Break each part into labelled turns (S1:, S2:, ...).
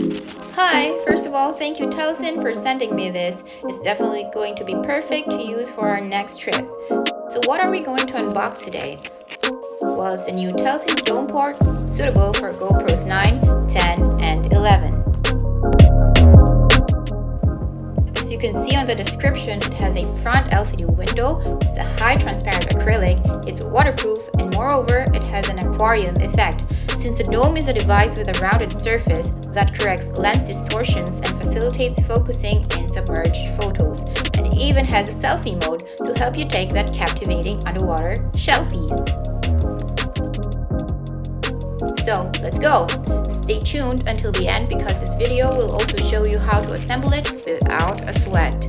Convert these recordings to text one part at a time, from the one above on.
S1: Hi, first of all, thank you Telesin for sending me this. It's definitely going to be perfect to use for our next trip. So what are we going to unbox today? Well, it's a new Telesin dome port suitable for GoPros 9, 10, and 11. As you can see on the description, it has a front LCD window, it's a high transparent acrylic, it's waterproof, and moreover, it has an aquarium effect. Since the dome is a device with a rounded surface that corrects lens distortions and facilitates focusing in submerged photos, and it even has a selfie mode to help you take that captivating underwater selfies. So let's go! Stay tuned until the end because this video will also show you how to assemble it without a sweat.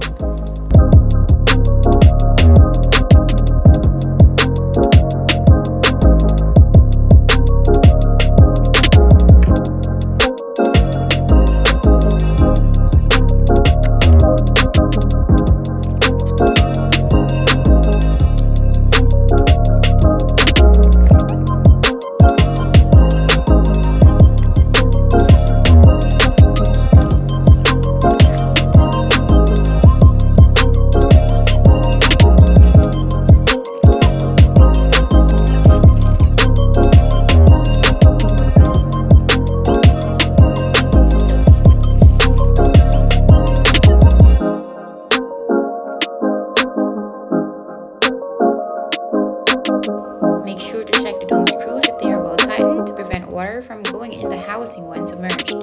S1: Make sure to check the dome screws if they are well tightened to prevent water from going in the housing when submerged.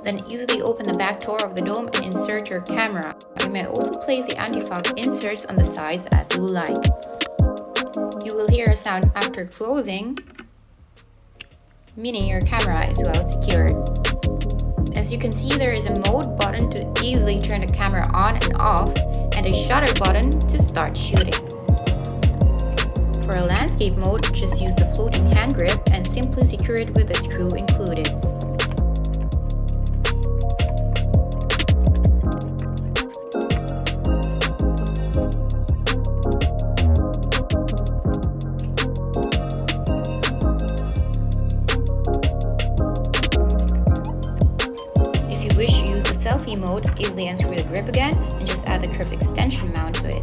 S1: Then easily open the back door of the dome and insert your camera. You may also place the anti-fog inserts on the sides as you like. You will hear a sound after closing, meaning your camera is well secured. As you can see, there is a mode button to easily turn the camera on and off, and a shutter button to start shooting. For a landscape mode, just use the floating hand grip and simply secure it with a screw included. If you wish to use the selfie mode, easily unscrew the grip again and just add the curved extension mount to it.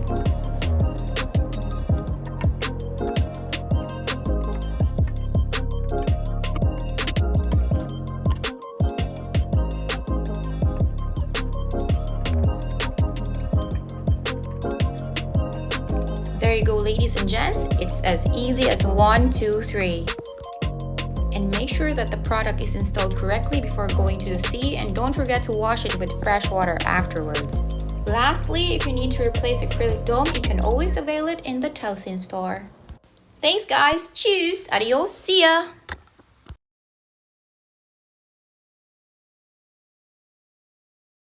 S1: There you go, ladies and gents, it's as easy as 1, 2, 3. And make sure that the product is installed correctly before going to the sea, and don't forget to wash it with fresh water afterwards. Lastly, if you need to replace acrylic dome, you can always avail it in the Telesin store. Thanks guys, tschüss, adios, see ya!